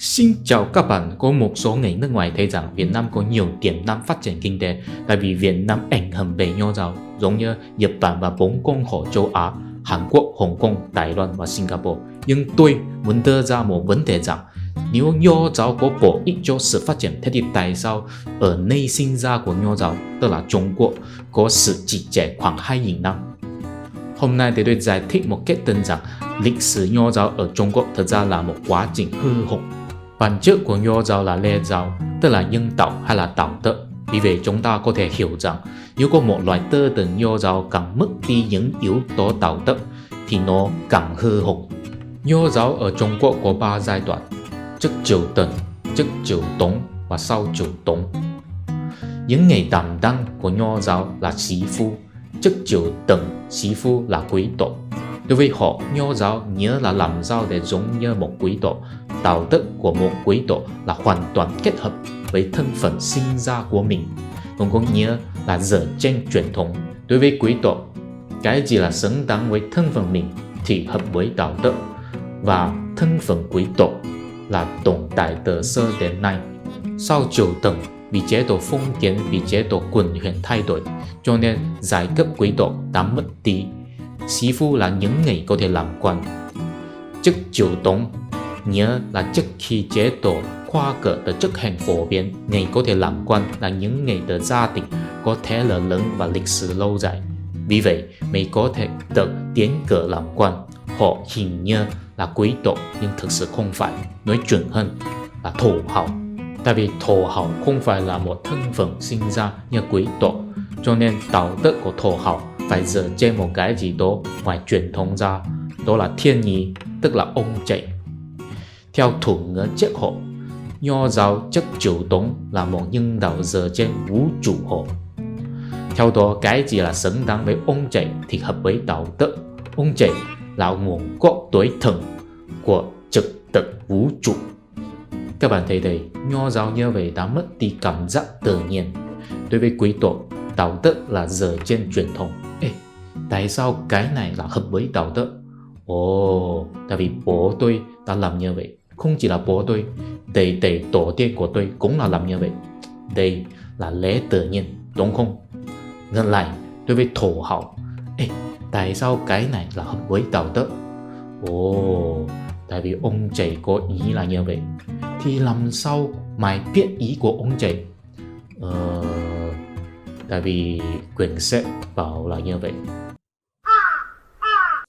Xin chào các bạn, có một số người nước ngoài thấy rằng Việt Nam có nhiều tiềm năng phát triển kinh tế tại vì Việt Nam ảnh hưởng bởi nho giáo giống như Nhật Bản và 4 con châu Á, Hàn Quốc, Hồng Kông, Đài Loan và Singapore. Nhưng tôi muốn đưa ra một vấn đề rằng nếu nho giáo có bổ ích cho sự phát triển, thế thì tại sao ở nơi sinh ra của nho giáo, tức là Trung Quốc, có sự trì trệ khoảng 2.000 năm? Hôm nay thì tôi giải thích một cách đơn giản, lịch sử nho giáo ở Trung Quốc thật ra là một quá trình hư hỏng. Bản chất của nho giáo là lê giáo, tức là nhân đạo hay là đạo đức. Vì vậy chúng ta có thể hiểu rằng nếu có một loại tư tưởng nho giáo càng mất đi những yếu tố đạo đức thì nó càng hư hỏng. Nho giáo ở Trung Quốc có 3 giai đoạn: trước Triều Tần, trước Triều Tống và sau Triều Tống. Những người đảm đang của nho giáo là sĩ phu. Trước Triều Tần, sĩ phu là quý tộc. Đối với họ, nho giáo nghĩa là làm sao để giống như một quý tộc. Đạo đức của một quý tộc là hoàn toàn kết hợp với thân phận sinh ra của mình, còn có nghĩa là dựa trên truyền thống. Đối với quý tộc, cái gì là xứng đáng với thân phận mình thì hợp với đạo đức, và thân phận quý tộc là tồn tại từ xưa đến nay. Sau Triều Tần, vì chế độ封kiến, vì chế độ quyền quyền thay đổi, cho nên giai cấp quý tộc đã mất đi. Sĩ phu là những người có thể làm quan. Trước Triều Tống nghĩa là trước khi chế độ khoa cử được chức hành phổ biến, người có thể làm quan là những người từ gia đình có thế lực lớn và lịch sử lâu dài. Vì vậy, mới có thể được tiến cử làm quan. Họ hình như là quý tộc nhưng thực sự không phải, nói chuẩn hơn là thổ hào. Tại vì thổ hào không phải là một thân phận sinh ra như quý tộc, cho nên đạo đức của thổ hào phải dựa trên một cái gì đó ngoài truyền thống ra, đó là thiên ý, tức là ông chạy. Theo thủ ngữ triết học, nho giáo trước Triều Tống là một nhân đạo dựa trên vũ trụ học. Theo đó, cái gì là xứng đáng với ông chạy thì hợp với đạo đức. Ông chạy là nguồn gốc tối thượng của trật tự vũ trụ. Các bạn thấy đây, nho giáo như vậy đã mất đi cảm giác tự nhiên. Đối với quý tộc, đạo đức là dựa trên truyền thống. Tại sao cái này là hợp với đạo đức? Tại vì bố tôi đã làm như vậy. Không chỉ là bố tôi, đầy tổ tiên của tôi cũng là làm như vậy. Đây là lẽ tự nhiên, đúng không? Ngược lại, đối với thổ hào, tại sao cái này là hợp với đạo đức? Tại vì ông trời có ý là như vậy. Thì làm sao mày biết ý của ông trời? Tại vì quyển sách bảo là như vậy.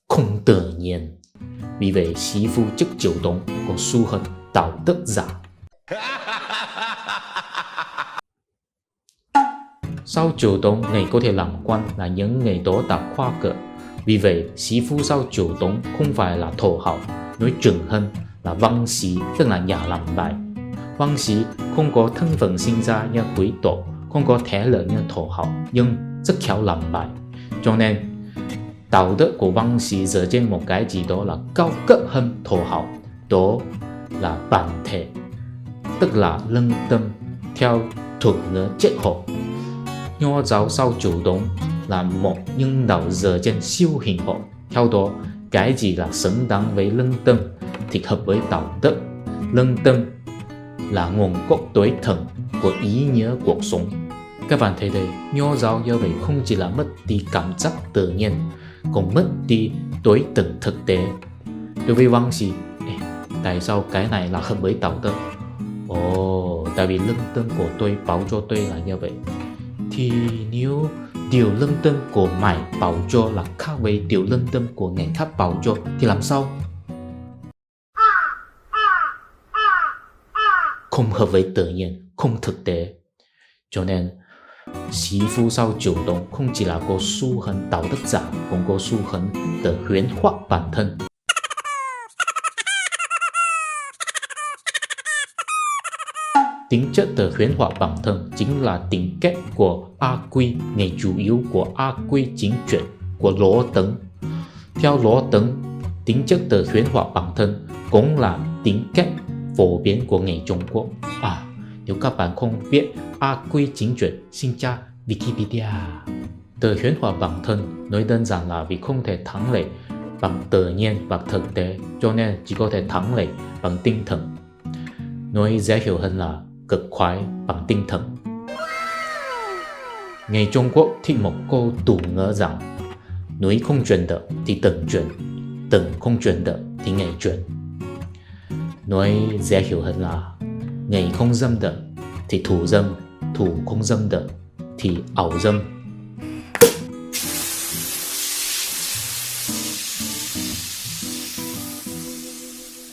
Không tự nhiên. Vì vậy, sĩ phu trước Triều Tống có xu hướng đạo đức giả. Sau Triều Tống, người có thể làm quan là những người đó đạt khoa cử. Vì vậy, sĩ phu sau Triều Tống không phải là thổ hào, nói chuẩn hơn là văn sĩ, tức là nhà làm bài. Văn sĩ không có thân phận sinh ra như quý tộc, không có thế lực như thổ hào, nhưng rất khéo làm bài. Cho nên, đạo đức của văn sĩ dựa trên một cái gì đó là cao cấp hơn thổ hào, đó là bản thể, tức là lương tâm. Theo thuật ngữ triết học, nho giáo sau Triều Tống là một nhân đạo dựa trên siêu hình học. Theo đó, cái gì là xứng đáng với lương tâm thì hợp với đạo đức. Lương tâm là nguồn gốc tối thượng của ý nghĩa cuộc sống. Các bạn thấy đây, nho giáo như vậy không chỉ là mất đi cảm giác tự nhiên, còn mất đi đối tượng thực tế. Đối với văn sĩ, tại sao cái này là hợp với đạo đức? Tại vì lương tâm của tôi báo cho tôi là như vậy. Thì nếu điều lương tâm của mày báo cho là khác với điều lương tâm của người khác báo cho thì làm sao? Không hợp với tự nhiên, không thực tế. Cho nên, sĩ phu sau Triều Tống không chỉ là có xu hướng đạo đức giả, còn có xu hướng để huyễn hóa bản thân. Tính chất từ huyễn hóa bản thân chính là tính cách của A Quy, ngày chủ yếu của A Quy chính truyền của Lỗ Tấn. Theo Lỗ Tấn, tính chất từ huyễn hóa bản thân cũng là tính cách phổ biến của người Trung Quốc. Nếu các bạn không biết A Quy chính truyền, xin tra Wikipedia. Từ huyễn hóa bản thân nói đơn giản là vì không thể thắng lợi bằng tự nhiên và thực tế, cho nên chỉ có thể thắng lợi bằng tinh thần. Nói dễ hiểu hơn là cực khoái bằng tinh thần. Người Trung Quốc thích một câu tủ ngữ rằng núi không chuyển được thì tầng chuyển, tầng không chuyển được thì ngày chuyển. Nói dễ hiểu hơn là ngày không dâm được thì thủ dâm, thủ không dâm được thì ảo dâm.